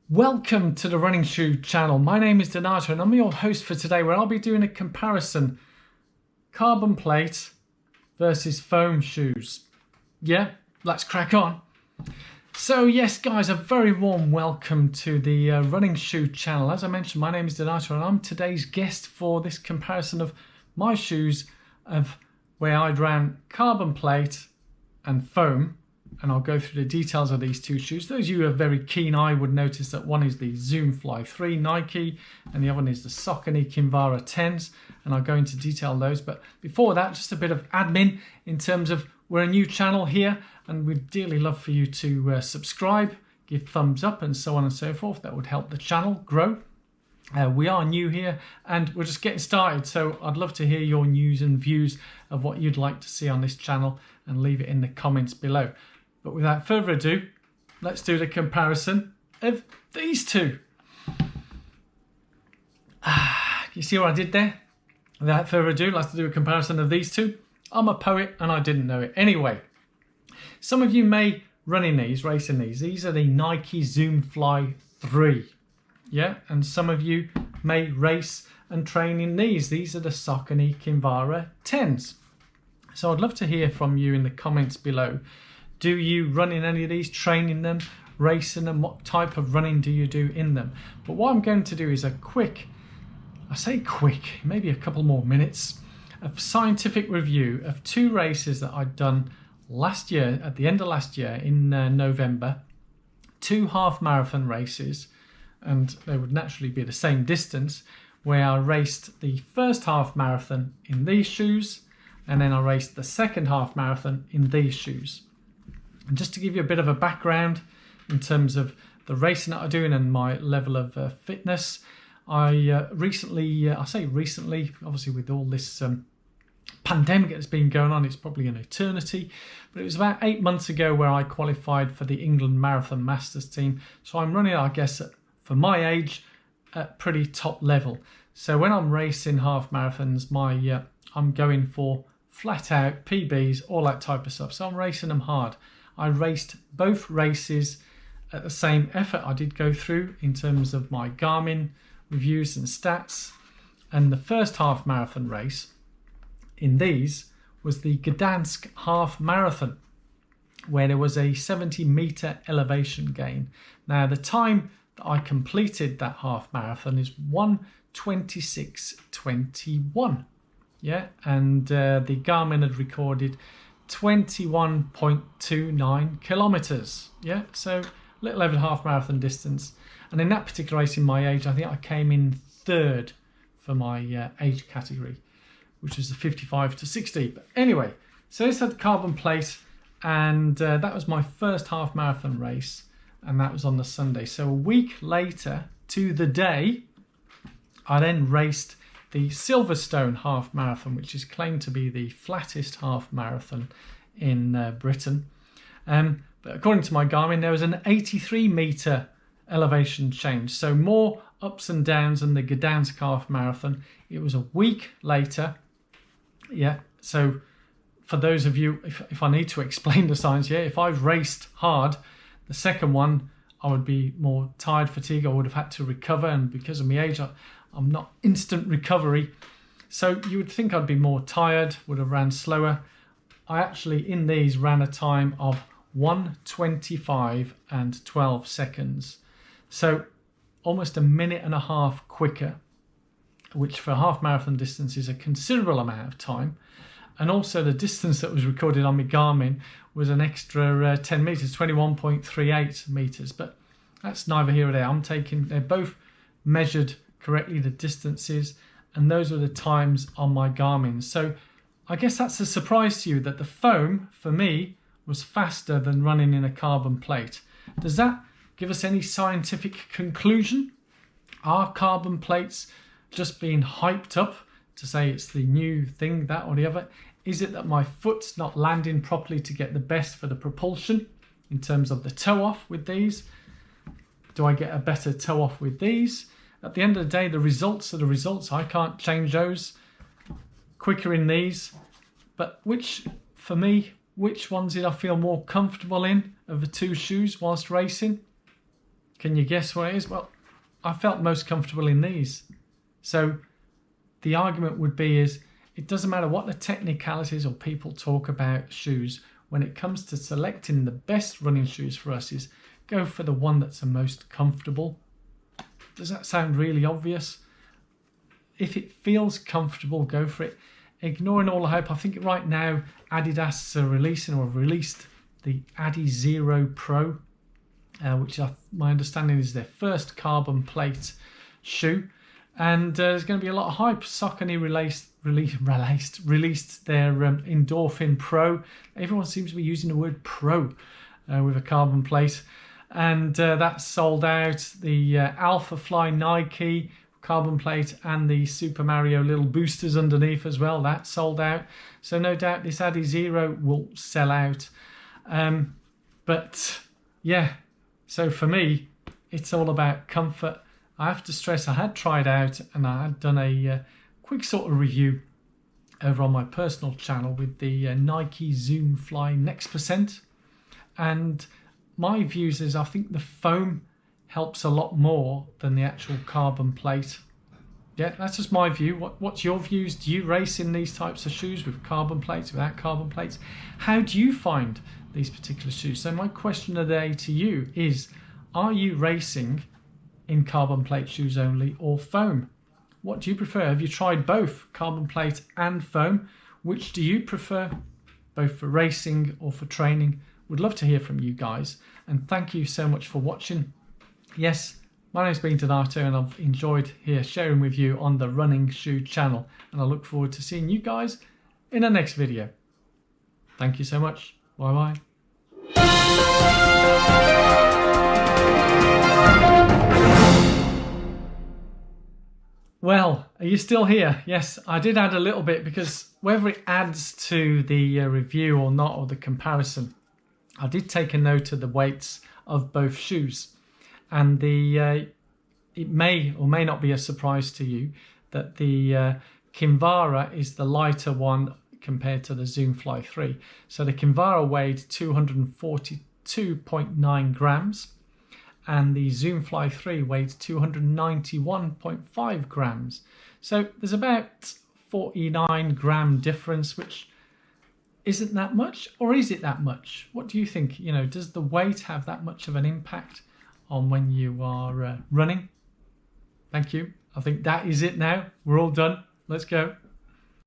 Welcome to the Running Shoe channel. My name is Donato and I'm your host for today, where I'll be doing a comparison carbon plate versus foam shoes. Yeah, let's crack on. So yes guys, a very warm welcome to the Running Shoe channel. As I mentioned, my name is Donato and I'm today's guest for this comparison of my shoes of where I'd ran carbon plate and foam. And I'll go through the details of these two shoes. Those of you who are very keen eye would notice that one is the Vaporfly 3 Nike and the other one is the Saucony Kinvara 10s, and I'll go into detail those. But before that, just a bit of admin in terms of we're a new channel here and we'd dearly love for you to subscribe, give thumbs up and so on and so forth. That would help the channel grow. We are new here and we're just getting started, so I'd love to hear your news and views of what you'd like to see on this channel and leave it in the comments below. But without further ado, let's do the comparison of these two. You see what I did there? Without further ado, let's do a comparison of these two. I'm a poet and I didn't know it. Anyway, some of you may run in these, race in these. These are the Nike Vaporfly 3. Yeah, and some of you may race and train in these. These are the Saucony Kinvara 10s. So I'd love to hear from you in the comments below. Do you run in any of these, train in them, race in them? What type of running do you do in them? But what I'm going to do is a quick, I say quick, maybe a couple more minutes, a scientific review of two races that I'd done last year, at the end of last year in November. Two half marathon races, and they would naturally be the same distance, where I raced the first half marathon in these shoes, and then I raced the second half marathon in these shoes. And just to give you a bit of a background in terms of the racing that I'm doing and my level of fitness, I recently, I say recently, obviously with all this pandemic that's been going on, it's probably an eternity, but it was about 8 months ago where I qualified for the England Marathon Masters team. So I'm running, I guess, for my age, at pretty top level. So when I'm racing half marathons, I'm going for flat out PBs, all that type of stuff. So I'm racing them hard. I raced both races at the same effort I did go through in terms of my Garmin reviews and stats. And the first half marathon race in these was the Gdansk half marathon, where there was a 70-meter elevation gain. Now the time that I completed that half marathon is 1:26:21. Yeah, and the Garmin had recorded 21.29 kilometers. Yeah, so little over half marathon distance. And in that particular race in my age, I think I came in third for my age category, which is the 55 to 60. But anyway, so this had carbon plate, and that was my first half marathon race, and that was on the Sunday. So a week later to the day, I then raced the Silverstone half marathon, which is claimed to be the flattest half marathon in Britain. But according to my Garmin, there was an 83-meter elevation change. So more ups and downs than the Gdansk half marathon. It was a week later. Yeah, so for those of you, if I need to explain the science here, if I've raced hard, the second one, I would be more tired, fatigued. I would have had to recover, and because of my age, I'm not instant recovery. So you would think I'd be more tired, would have ran slower. I actually, in these, ran a time of 1:25 and 12 seconds. So almost a minute and a half quicker, which for half marathon distance is a considerable amount of time. And also the distance that was recorded on my Garmin was an extra 10 meters, 21.38 meters. But that's neither here nor there. They're both measured correctly, the distances, and those were the times on my Garmin. So I guess that's a surprise to you that the foam for me was faster than running in a carbon plate. Does that give us any scientific conclusion? Are carbon plates just being hyped up to say it's the new thing, that or the other? Is it that my foot's not landing properly to get the best for the propulsion in terms of the toe off with these? Do I get a better toe off with these? At the end of the day, the results are the results. I can't change those. Quicker in these. But for me, which ones did I feel more comfortable in of the two shoes whilst racing? Can you guess what it is? Well, I felt most comfortable in these. So the argument would be is it doesn't matter what the technicalities or people talk about shoes. When it comes to selecting the best running shoes for us is go for the one that's the most comfortable. Does that sound really obvious? If it feels comfortable, go for it. Ignoring all the hype, I think right now Adidas are releasing or have released the Adi Zero Pro, which my understanding is their first carbon plate shoe. And there's going to be a lot of hype. Saucony released their Endorphin Pro. Everyone seems to be using the word pro with a carbon plate. And that's sold out. The Alpha Fly Nike carbon plate and the Super Mario little boosters underneath as well, that's sold out. So no doubt this Adi Zero will sell out. But yeah, so for me, it's all about comfort. I have to stress I had tried out and I had done a quick sort of review over on my personal channel with the Nike Zoom Fly Next Percent. And my views is I think the foam helps a lot more than the actual carbon plate. Yeah, that's just my view. What's your views? Do you race in these types of shoes with carbon plates, without carbon plates? How do you find these particular shoes? So my question today to you is, are you racing in carbon plate shoes only or foam? What do you prefer? Have you tried both carbon plate and foam? Which do you prefer, both for racing or for training? Would love to hear from you guys, and thank you so much for watching. Yes, my name's been Donato and I've enjoyed here sharing with you on the Running Shoe channel, and I look forward to seeing you guys in the next video. Thank you so much. Bye bye. Well, are you still here? Yes, I did add a little bit because whether it adds to the review or not, or the comparison, I did take a note of the weights of both shoes. And it may or may not be a surprise to you that the Kinvara is the lighter one compared to the Zoom Fly 3. So the Kinvara weighed 242.9 grams. And the Zoom Fly 3 weighed 291.5 grams. So there's about 49 gram difference, which isn't that much, or is it that much? What do you think? You know, does the weight have that much of an impact on when you are running? Thank you. I think that is it now. We're all done. Let's go.